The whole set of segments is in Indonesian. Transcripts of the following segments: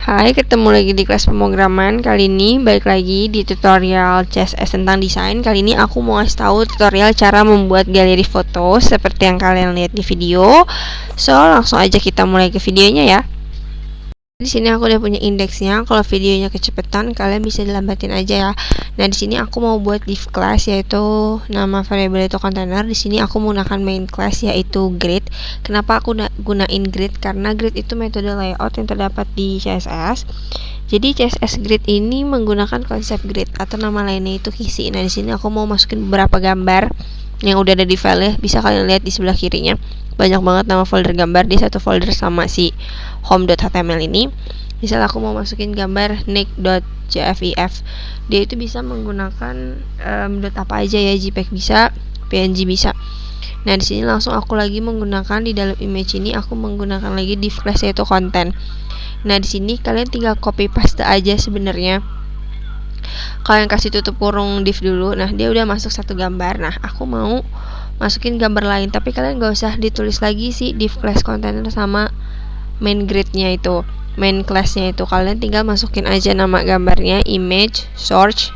Hai, ketemu lagi di kelas pemrograman. Kali ini balik lagi di tutorial CSS tentang desain. Kali ini aku mau kasih tahu tutorial cara membuat galeri foto seperti yang kalian lihat di video. So, langsung aja kita mulai ke videonya ya. Di sini aku udah punya indeksnya. Kalau videonya kecepatan, kalian bisa dilambatin aja ya. Nah, di sini aku mau buat div class, yaitu nama variable itu container. Di sini aku menggunakan main class yaitu grid. Kenapa aku gunain grid? Karena grid itu metode layout yang terdapat di CSS. Jadi CSS grid ini menggunakan konsep grid atau nama lainnya itu kisi. Nah, di sini aku mau masukin beberapa gambar yang udah ada di file ya. Bisa kalian lihat di sebelah kirinya. Banyak banget nama folder gambar di satu folder sama si home.html ini. Misal aku mau masukin gambar nick.jpeg, dia itu bisa menggunakan dot apa aja ya, JPEG bisa, PNG bisa. Nah, di sini langsung aku lagi menggunakan di dalam image ini aku menggunakan lagi div class yaitu content. Nah, di sini kalian tinggal copy paste aja sebenarnya. Kalian kasih tutup kurung div dulu. Nah, dia udah masuk satu gambar. Nah, aku mau masukin gambar lain, tapi kalian gak usah ditulis lagi sih div class container sama main gridnya itu, main classnya itu. Kalian tinggal masukin aja nama gambarnya, image, search,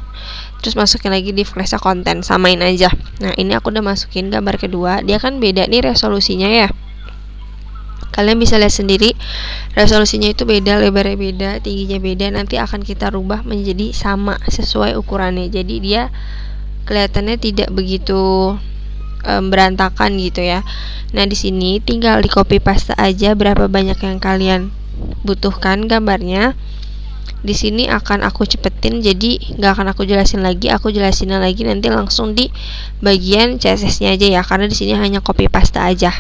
terus masukin lagi div classnya content, samain aja. Nah, ini aku udah masukin gambar kedua. Dia kan beda nih resolusinya ya, kalian bisa lihat sendiri resolusinya itu beda, lebarnya beda, tingginya beda. Nanti akan kita rubah menjadi sama sesuai ukurannya, jadi dia kelihatannya tidak begitu berantakan gitu ya. Nah, di sini tinggal di copy paste aja berapa banyak yang kalian butuhkan gambarnya. Di sini akan aku cepetin, jadi nggak akan aku jelasin lagi. Aku jelasin lagi nanti langsung di bagian CSS-nya aja ya, karena di sini hanya copy paste aja.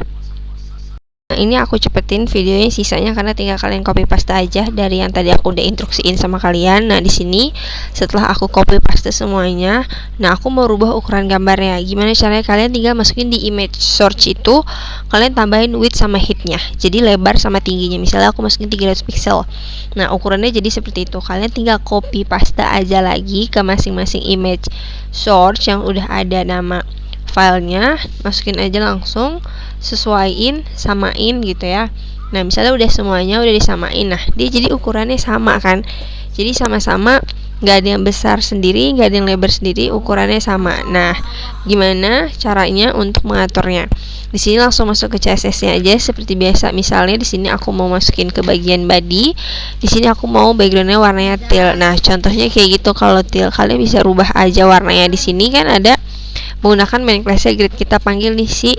Nah, ini aku cepetin videonya sisanya karena tinggal kalian copy paste aja dari yang tadi aku udah instruksiin sama kalian. Nah, di sini setelah aku copy paste semuanya, nah aku mau rubah ukuran gambarnya. Gimana caranya? Kalian tinggal masukin di image search itu, kalian tambahin width sama height-nya. Jadi lebar sama tingginya. Misalnya aku masukin 300 pixel. Nah, ukurannya jadi seperti itu. Kalian tinggal copy paste aja lagi ke masing-masing image search yang udah ada nama filenya, masukin aja langsung, sesuaiin, samain gitu ya. Nah, misalnya udah semuanya udah disamain, nah dia jadi ukurannya sama kan, jadi sama-sama, nggak ada yang besar sendiri, nggak ada yang lebar sendiri, ukurannya sama. Nah, gimana caranya untuk mengaturnya? Di sini langsung masuk ke CSS-nya aja seperti biasa. Misalnya di sini aku mau masukin ke bagian body, di sini aku mau backgroundnya warnanya teal. Nah, contohnya kayak gitu. Kalau teal, kalian bisa rubah aja warnanya. Di sini kan ada menggunakan main class grid, kita panggil nih si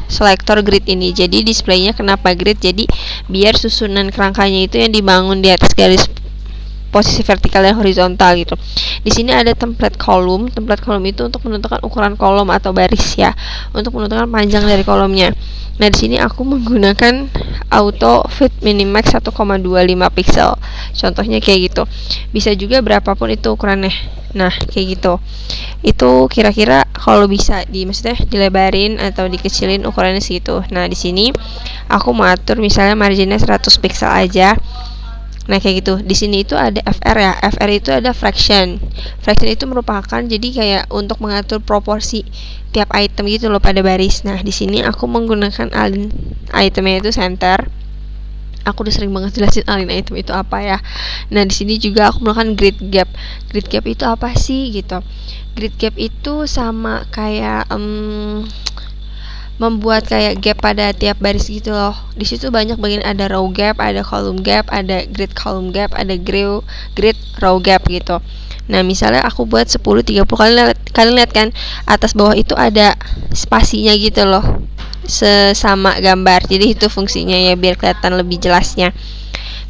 selector grid ini. Jadi displaynya kenapa grid? Jadi biar susunan kerangkanya itu yang dibangun di atas garis posisi vertikal dan horizontal gitu. Di sini ada template column. Template column itu untuk menentukan ukuran kolom atau baris ya, untuk menentukan panjang dari kolomnya. Nah, di sini aku menggunakan auto fit minimax 1,25 pixel. Contohnya kayak gitu. Bisa juga berapapun itu ukurannya. Nah, kayak gitu. Itu kira-kira kalau bisa maksudnya dilebarin atau dikecilin ukurannya segitu. Nah, di sini aku mau atur misalnya marginnya 100 pixel aja. Nah, kayak gitu. Di sini itu ada FR ya. FR itu ada fraction. Fraction itu merupakan jadi kayak untuk mengatur proporsi tiap item gitu loh pada baris. Nah, di sini aku menggunakan align itemnya itu center. Aku udah sering banget jelasin align item itu apa ya. Nah, di sini juga aku melakukan grid gap. Grid gap itu apa sih gitu? Grid gap itu sama kayak membuat kayak gap pada tiap baris gitu loh. Di situ banyak bagian, ada row gap, ada column gap, ada grid column gap, ada grid row gap gitu. Nah, misalnya aku buat 10 30, kalian lihat kan atas bawah itu ada spasinya gitu loh. Sesama gambar. Jadi itu fungsinya ya biar kelihatan lebih jelasnya.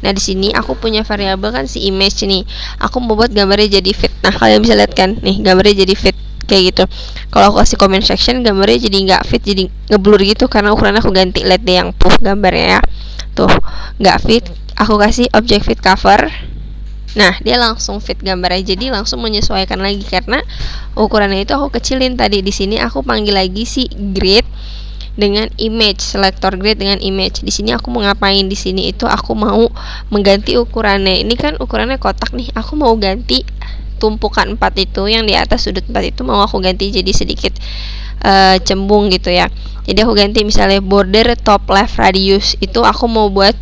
Nah, di sini aku punya variabel kan si image nih. Aku mau buat gambarnya jadi fit. Nah, kalian bisa lihat kan nih gambarnya jadi fit kayak gitu. Kalau aku kasih comment section, gambarnya jadi nggak fit, jadi ngeblur gitu karena ukuran aku ganti. Lihat deh yang puff gambarnya ya, tuh nggak fit. Aku kasih object fit cover, nah dia langsung fit gambarnya, jadi langsung menyesuaikan lagi karena ukurannya itu aku kecilin tadi. Di sini aku panggil lagi si grid dengan image, selector grid dengan image. Di sini aku mau ngapain? Di sini itu aku mau mengganti ukurannya. Ini kan ukurannya kotak nih, aku mau ganti tumpukan 4 itu yang di atas sudut 4 itu mau aku ganti jadi sedikit cembung gitu ya. Jadi aku ganti misalnya border top left radius, itu aku mau buat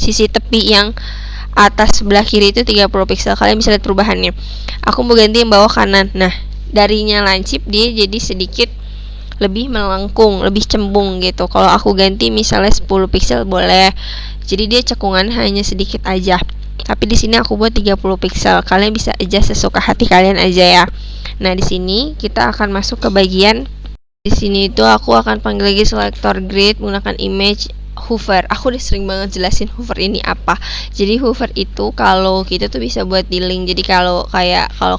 sisi tepi yang atas sebelah kiri itu 30 pixel. Kalian bisa lihat perubahannya. Aku mau ganti yang bawah kanan. Nah, darinya lancip dia jadi sedikit lebih melengkung, lebih cembung gitu. Kalau aku ganti misalnya 10 pixel boleh. Jadi dia cekungan hanya sedikit aja. Tapi di sini aku buat 30 pixel. Kalian bisa adjust sesuka hati kalian aja ya. Nah, di sini kita akan masuk ke bagian di sini itu aku akan panggil lagi selector grid menggunakan image hover. Aku udah sering banget jelasin hover ini apa. Jadi hover itu kalau kita tuh bisa buat di link. Jadi kalau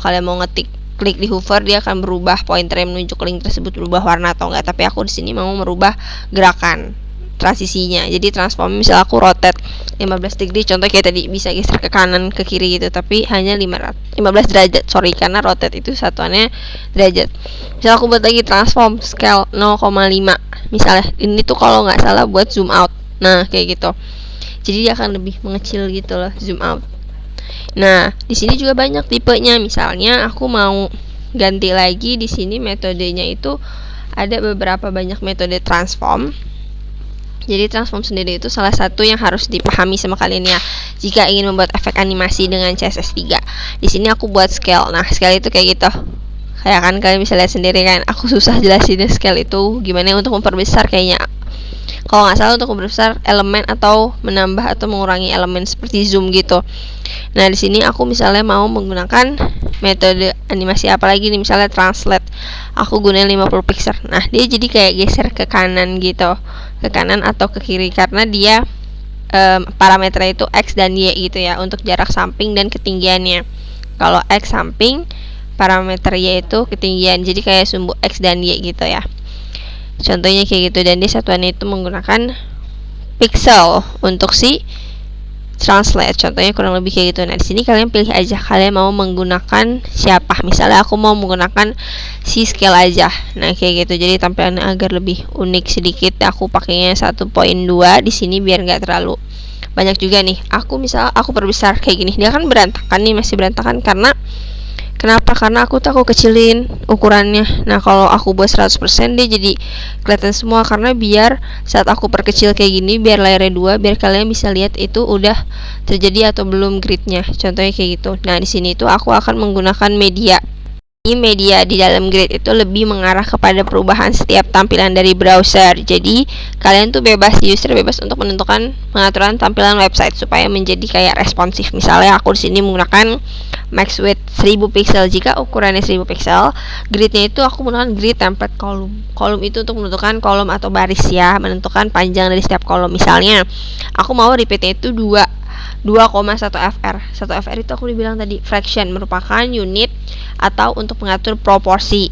kalian mau ngetik klik di hover, dia akan berubah pointer yang menuju ke link tersebut berubah warna atau enggak. Tapi aku di sini mau merubah gerakan transisinya. Jadi transform, misal aku rotate 15 degree, contoh kayak tadi bisa geser ke kanan ke kiri gitu, tapi hanya 15 derajat, karena rotate itu satuannya derajat. Misal aku buat lagi transform scale 0,5 misalnya, ini tuh kalau nggak salah buat zoom out. Nah, kayak gitu. Jadi dia akan lebih mengecil gitu loh, zoom out. Nah, di sini juga banyak tipenya. Misalnya aku mau ganti lagi, di sini metodenya itu ada beberapa banyak metode transform. Jadi transform sendiri itu salah satu yang harus dipahami sama kalian ya, jika ingin membuat efek animasi dengan CSS3. Di sini aku buat scale. Nah, scale itu kayak gitu. Kayak kan kalian bisa lihat sendiri kan. Aku susah jelasin scale itu gimana untuk memperbesar kayaknya. Kalau nggak salah untuk memperbesar elemen atau menambah atau mengurangi elemen seperti zoom gitu. Nah, di sini aku misalnya mau menggunakan metode animasi apa lagi nih, misalnya translate. Aku gunain 50 pixel. Nah, dia jadi kayak geser ke kanan gitu. Ke kanan atau ke kiri karena dia parameternya itu X dan Y gitu ya, untuk jarak samping dan ketinggiannya. Kalau X samping, parameter Y itu ketinggian. Jadi kayak sumbu X dan Y gitu ya. Contohnya kayak gitu, dan dia satuannya itu menggunakan pixel untuk si translate. Contohnya kurang lebih kayak gitu. Nah, di sini kalian pilih aja kalian mau menggunakan siapa. Misalnya aku mau menggunakan si scale aja. Nah, kayak gitu. Jadi tampilannya agar lebih unik sedikit, aku pakainya 1.2 di sini biar nggak terlalu banyak juga nih. Aku perbesar kayak gini. Dia kan berantakan nih, masih berantakan karena kenapa? Karena aku kecilin ukurannya. Nah, kalau aku buat 100% dia jadi kelihatan semua, karena biar saat aku perkecil kayak gini, biar layarnya 2, biar kalian bisa lihat itu udah terjadi atau belum gridnya. Contohnya kayak gitu. Nah, di sini itu aku akan menggunakan media. Media di dalam grid itu lebih mengarah kepada perubahan setiap tampilan dari browser. Jadi kalian tuh user bebas untuk menentukan pengaturan tampilan website supaya menjadi kayak responsif. Misalnya aku di sini menggunakan max width 1000 pixel. Jika ukurannya 1000 pixel, gridnya itu aku menggunakan grid template kolom. Kolom itu untuk menentukan kolom atau baris ya, menentukan panjang dari setiap kolom. Misalnya aku mau repeatnya itu 2,1 fr. 1 fr itu aku dibilang tadi fraction, merupakan unit atau untuk mengatur proporsi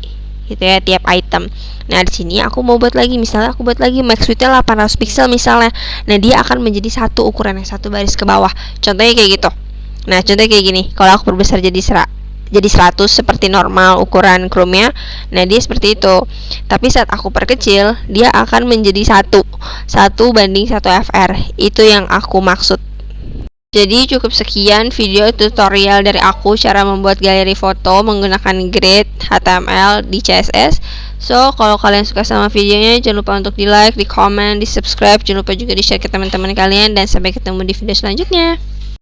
gitu ya tiap item. Nah, di sini aku mau buat lagi, misalnya aku buat lagi max width-nya 800 pixel misalnya. Nah, dia akan menjadi satu ukurannya, satu baris ke bawah. Contohnya kayak gitu. Nah, contohnya kayak gini. Kalau aku perbesar jadi 100 seperti normal ukuran Chrome-nya. Nah, dia seperti itu. Tapi saat aku perkecil, dia akan menjadi 1 banding 1 fr. Itu yang aku maksud. Jadi cukup sekian video tutorial dari aku cara membuat galeri foto menggunakan grid HTML di CSS. So, kalau kalian suka sama videonya, jangan lupa untuk di like, di comment, di subscribe. Jangan lupa juga di share ke teman-teman kalian. Dan sampai ketemu di video selanjutnya.